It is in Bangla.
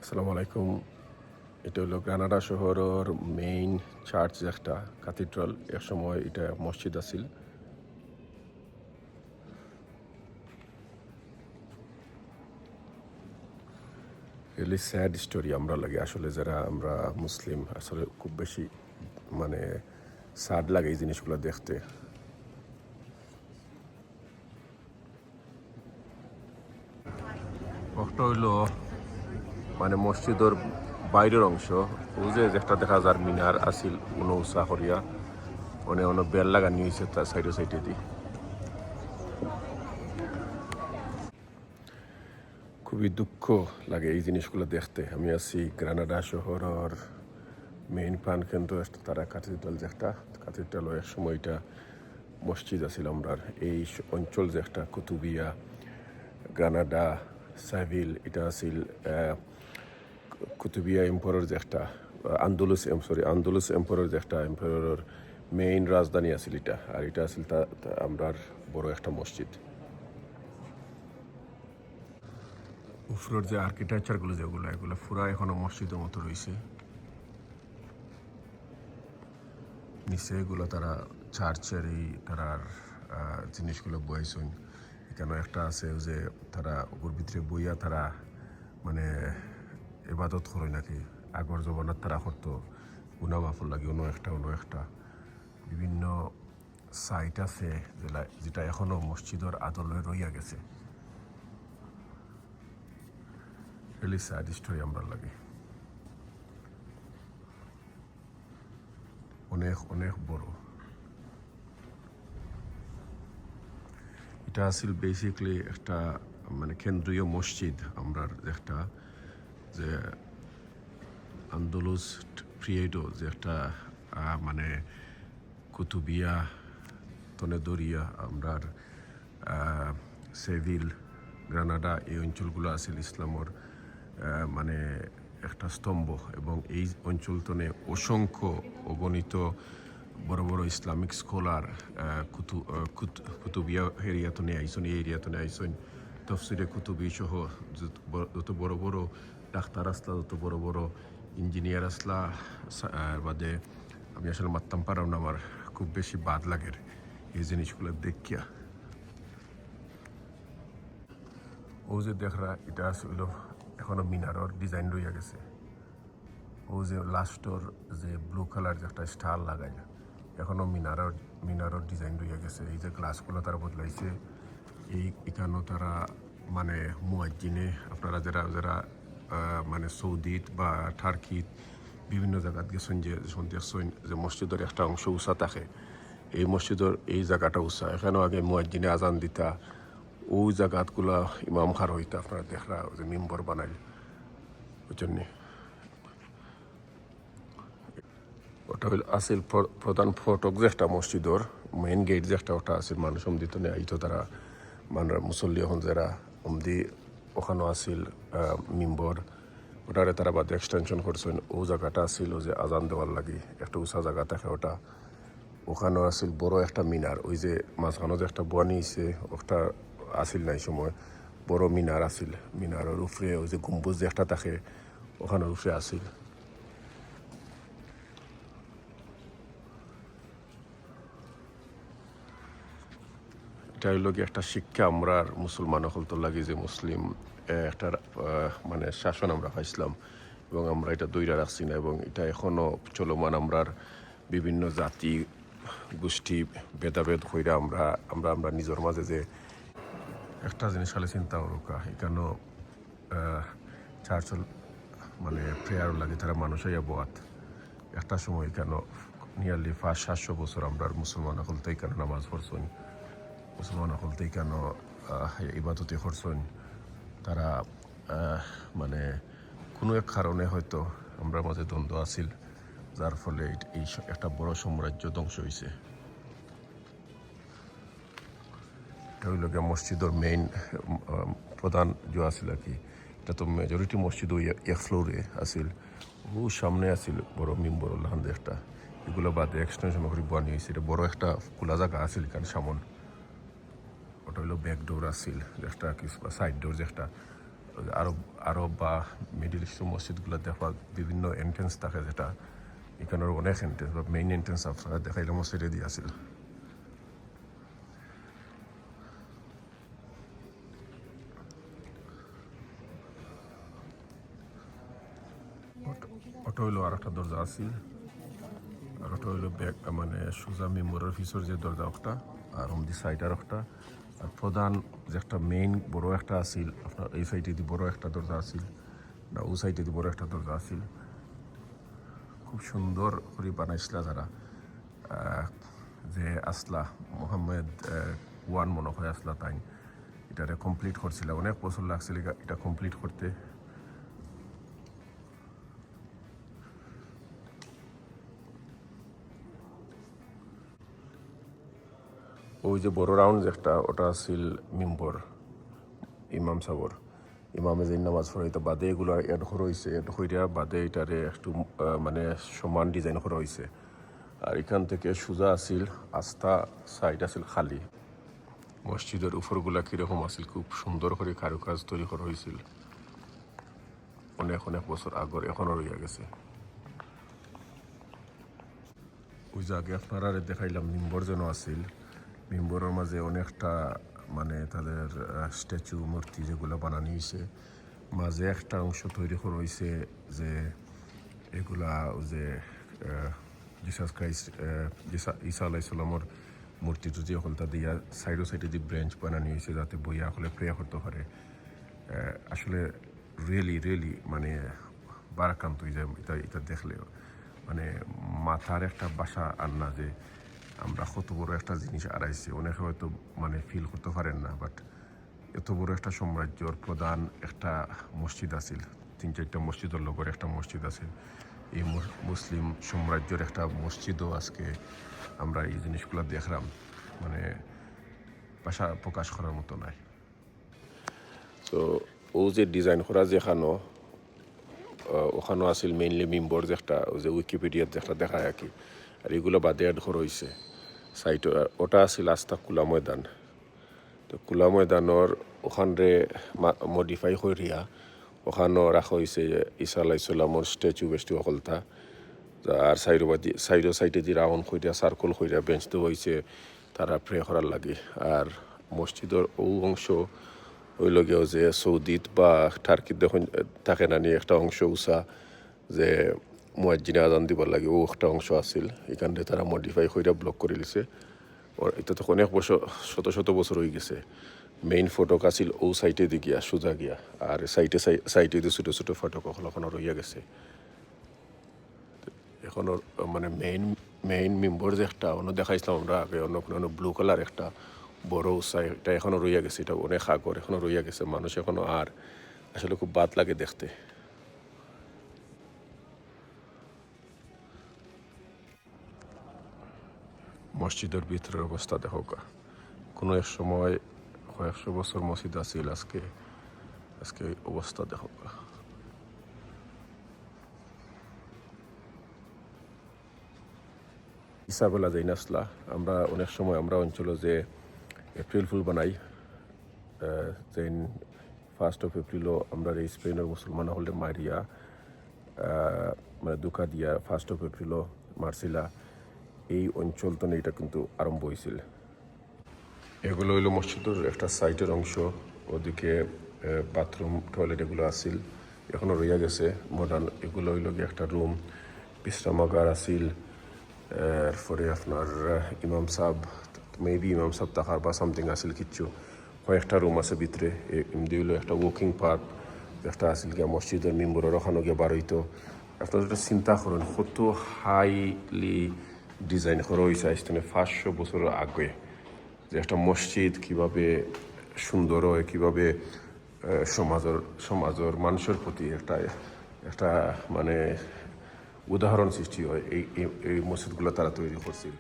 আসসালামু আলাইকুম। এটা হলো গ্রানাডা শহরের মেইন চার্চ, একটা ক্যাথিড্রাল। এক সময় এটা মসজিদ আছিল। রিয়েলি স্যাড স্টোরি আমরা লাগে আসলে, যারা আমরা মুসলিম আসলে খুব বেশি মানে স্যাড লাগে এই জিনিসগুলো দেখতে। একটা হইলো মানে মসজিদের বাইরের অংশ, ও যে একটা দেখা যার মিনার আছিল কোনো উৎসাহ করিয়া অনেক অনেক বেল লাগানি হয়েছে তার সাইডে সাইডে দিয়ে। খুবই দুঃখ লাগে এই জিনিসগুলো দেখতে। আমি আছি গ্রানাডা শহরের মেইন প্রাণকেন্দ্র, তারা ক্যাথিড্রাল, যে একটা ক্যাথিড্রাল এক সময় এটা মসজিদ আছিল। আমরা এই অঞ্চল যে একটা কুতুবিয়া, গ্রানাডা, সাভিল, এটা আছিল কুতুবিয়া এম্পায়ারের যে একটা আন্দোলুস এম্পায়ারের যে একটা এম্পায়ারের মেইন রাজধানী আছিল এটা। আর এটা আছিল আমরার বড় একটা মসজিদ। উপরের যে আর্কিটেকচারগুলো যেগুলো, এগুলো পুরা এখনো মসজিদের মতো রয়েছে। নিচে এগুলো তারা চার্চের এই তারার জিনিসগুলো বইছেন। এখানে একটা আছে যে তারা ওর ভিতরে বইয়া তারা মানে ইবাদত করে নাকি, আগর জমানার তারা করতো গুনা মাফুর লাগে। অন্য একটা বিভিন্ন সাইট আছে যেটা এখনো মসজিদের আদলে রইয়া গেছে। রিয়েলি স্যাড স্টোরি আমরা লাগে। অনেক অনেক বড় এটা আছিল। বেসিকলি একটা মানে কেন্দ্রীয় মসজিদ আমরা একটা, যে আন্দোলুস পিরিয়ডও যে একটা মানে কুতুবিয়া, তনেদরিয়া, আমরার সেভিল, গ্রানাডা, এই অঞ্চলগুলো আছিল ইসলামর মানে একটা স্তম্ভ। এবং এই অঞ্চল তনে অসংখ্য অগণিত বড় বড় ইসলামিক স্কলার কুতুবিয়া এরিয়াতনে আইসন, এই এরিয়াতনে আইসন। তফসিরে কুতুবি সহ যত বড় বড় ডাক্তার আসলা, যত বড় বড় ইঞ্জিনিয়ার আসলা বাদে আমি আসলে মারতাম পারাও না। আমার খুব বেশি বাদ লাগে এই জিনিসগুলো দেখিয়া। ও যে দেখরা এটা আসল এখনো মিনারর ডিজাইন রইয়া গেছে। ও যে লাস্টর যে ব্লু কালার যে একটা স্টার লাগাই, এখনো মিনারর ডিজাইন রইয়া গেছে। এই যে গ্লাসগুলো তারা বদলাইছে, এখানেও তারা মানে মুয়াজ্জিনে, আপনারা যারা যারা মানে সৌদিত বা টার্কিত বিভিন্ন জায়গাত গেছেন, যে দেখছেন যে মসজিদের একটা অংশ উঁচা থাকে, এই মসজিদের এই জায়গাটা উঁচা। এখানেও আগে মুয়াজ্জিনে আজান দিতা, ওই জায়গাতগুলা ইমাম খার হইতা আপনারা দেখরা যে মিম্বর বানাইল ওই জন্যে। ওটা হইল আসিল প্রধান ফটক যে একটা মসজিদর মেইন গেট যে একটা, ওটা আসিল মানুষ অমদিত নেই আইতো তারা মানুষ মুসল্লি এখন যারা অমদি ওখানেও আসিল মিম্বর। ওটারে তারা বাদে এক্সটেনশন করছেন। ও জায়গাটা আসিল যে আজান দেওয়ার লাগি একটা উঁচা জায়গা থাকে ওটা। ওখানেও আসিল বড় একটা মিনার, ওই যে মাঝখানে যে একটা বনি হয়েছে ওটা আসিল নাই সময়, বড় মিনার আসিল। মিনারের উপরে ওই যে গম্বুজ যে একটা থাকে ওখানের উপরে আসিল। এটা হইল কি একটা শিক্ষা আমরা মুসলমান হলতো লাগে, যে মুসলিম একটা মানে শাসন আমরা পাইছিলাম এবং আমরা এটা দৈরা রাখছি না। এবং এটা এখনো চলমান। আমরার বিভিন্ন জাতি গোষ্ঠী ভেদাভেদ হইরা আমরা আমরা আমরা নিজের মাঝে যে একটা জিনিস খালি চিন্তা করুকা, এখানেও চার্চ মানে প্রেয়ার লাগে তারা মানুষই বোয়াত। একটা সময় কেন নিয়ারলি 500-700 বছর আমরা মুসলমান হলতে কেন নামাজ পড়ছেন, মুসলমান হলতেই কেন ইবাদতে করছেন। তারা মানে কোনো এক কারণে হয়তো আমরা মাঝে দ্বন্দ্ব আছিল, যার ফলে এই একটা বড় সাম্রাজ্য ধ্বংস হয়েছে। এটা হইল গিয়ে মসজিদের মেইন প্রধান যে আছিল আর কি। এটা তো মেজরিটি মসজিদ ওই এক ফ্লোরে আসিল। ও সামনে আসিল বড় মিম্বর লাহান একটা, এগুলো বাদে এক্সটেনশন করে বানিয়ে হয়েছে। এটা বড় একটা খোলা জায়গা আসিল কারণ সামন। ওটা হইলো ব্যাক ডোর আসিল, যে একটা কি সাইড ডোর যে একটা আরব আরব বা মিডিল ইস্টের মসজিদগুলো দেখা বিভিন্ন এন্ট্রেন্স থাকে, যেটা এখানের অনেক এন্ট্রেন্স বা মেইন এন্ট্রেন্স আপনারা দেখাইলে মসজিদে দিয়ে আসিল। ওটা হইলো আর একটা দরজা আছিল, আর ওটা হইলো ব্যাগ মানে সোজা মেম্বরের ফিসর যে দরজা ওটা, আর দি সাইড আর একটা, আর প্রধান যে একটা মেইন বড় একটা আছিল আপনার এই সাইডে দিয়ে বড় একটা দরজা আছিল না, ও সাইডে দিয়ে বড় একটা দরজা আছিল। খুব সুন্দর করে বানাইছিল যারা যে আসলা মোহাম্মদ ওয়ান মনে হয় আসলা, তাই এটারে কমপ্লিট করছিল, অনেক বছর লাগছিল এটা কমপ্লিট করতে। ওই যে বড় রাউন্ড একটা ওটা আছিল মিম্বর ইমাম সাবর, ইমামে যে নামাজ পড়াইতো বাদে এগুলো এড করা হয়েছে, এড কইরা বাদে এটারে একটু মানে সমান ডিজাইন করা হয়েছে। আর এখান থেকে সোজা আছিল আস্থা সাইড আছিল খালি। মসজিদের উপরগুলা কীরকম আছিল, খুব সুন্দর করে কারুকাজ তৈরি করা হয়েছিল অনেক অনেক বছর আগর, এখনও রইয়া গেছে। ওই যে আগে আপনারা দেখাইলাম মিম্বর যেন আছিল, মিম্বরের মাঝে অনেকটা মানে তাদের স্ট্যাচু মূর্তি যেগুলো বানানো হয়েছে, মাঝে একটা অংশ তৈরি করা হয়েছে যে এগুলা যে জিসাস ক্রাইস্ট ঈসা আলাইসাল্লামর মূর্তি টুতি হলতা দিয়া সাইডে দিয়ে ব্রেঞ্চ বানানো হয়েছে যাতে বইয়া হলে প্রে করতে পারে। আসলে রিয়েলি মানে বারাকান্ত হয়ে যায় এটা দেখলে, মানে মাথার একটা বাসা আর না যে আমরা কত বড় একটা জিনিস আড়াইছি, অনেকে হয়তো মানে ফিল করতে পারেন না, বাট এত বড় একটা সাম্রাজ্যর প্রধান একটা মসজিদ আছিল, 3-4টা মসজিদের লোকের একটা মসজিদ আছে, এই মুসলিম সাম্রাজ্যের একটা মসজিদও আজকে আমরা এই জিনিসগুলো দেখলাম, মানে ভাষা প্রকাশ করার মতো নাই। তো ও যে ডিজাইন করা যেখানো ওখানেও আছিল মেইনলি মিম্বর যে একটা ওই যে উইকিপিডিয়ার যে একটা দেখায় আর কি, আর এগুলো বাদে অ্যাড করা হয়েছে সাইট। ওটা আছিল আস্থা খোলা ময়দান, তো খোলা ময়দানের ওখানে মডিফাই করিয়া ওখানেও রাখা হয়েছে ঈসা আলাইসাল্লামর স্ট্যাচু বেস্টু সকলতা, আর সাইডে যে রাউন্ড কইরা সার্কল কইরা বেঞ্চ দেওয়া হয়েছে তারা প্রে করার লাগে। আর মসজিদের ও অংশ হইল গিয়েও যে সৌদিত বা টার্কির দেখুন থাকে না নিয়ে একটা অংশ উষা যে মুয়াজ্জিনে আজান দিবার লাগে, ও একটা অংশ আছিল, এখানে তারা মডিফাই কইরা ব্লক করে দিছে। এটা তো অনেক বছর শত বছর হয়ে গেছে। মেইন ফটক আছিল ও সাইডে দিয়ে গিয়া সোজা গিয়া, আর সাইডে দিয়ে ছোটো ফটক ওখানে রইয়া গেছে। এখনো মানে মেইন মেম্বর যে একটা অন্য দেখাইছিলাম আমরা আগে, অন্য কোনো ব্লু কালার একটা বড় উৎসাহ, এটা এখনও রইয়া গেছে, এটা অনেক আগর এখনও রইয়া গেছে, মানুষ এখনও আর আসলে খুব বাদ লাগে দেখতে। মসজিদের ভিতরের অবস্থা দেখো, কোনো এক সময় কয়েকশো বছর মসজিদ আছিল, আজকে অবস্থা দেখো। ইসাবেলা যাই নাসলা আমরা অনেক সময় আমরা অঞ্চলে যে এপ্রিল ফুল বানাই, যে 1 এপ্রিলও আমরা এই স্পেনের মুসলমান হলে মারিয়া মানে দুঃখা দিয়া 1 এপ্রিলও মারছিলা, এই অঞ্চল তো এটা কিন্তু আরম্ভ হয়েছিল। এগুলো হইলো মসজিদের একটা সাইটের অংশ, ওদিকে বাথরুম টয়লেট এগুলো আসিল, এখনও রইয়া গেছে মডার্ন। এগুলো হইল গিয়ে একটা রুম, বিশ্রামাগার আসিল, এরপরে আপনার ইমাম সাহেব মেবি ইমাম সাহেব তাকার বা সামথিং আসিল কিচ্ছু, কয়েকটা রুম আছে ভিতরে। এমনি হইলো একটা ওয়াকিং পার্ক একটা আসিল গিয়া মসজিদের মেম্বরের ওখানে গিয়ে বার হইতো। আপনার যেটা চিন্তা করেন কত হাইলি ডিজাইন করা হয়েছে আসতে 500 বছরের আগে, যে একটা মসজিদ কীভাবে সুন্দর হয়, কীভাবে সমাজের মানুষের প্রতি একটা মানে উদাহরণ সৃষ্টি হয়, এই মসজিদগুলো তারা তৈরি করছিল।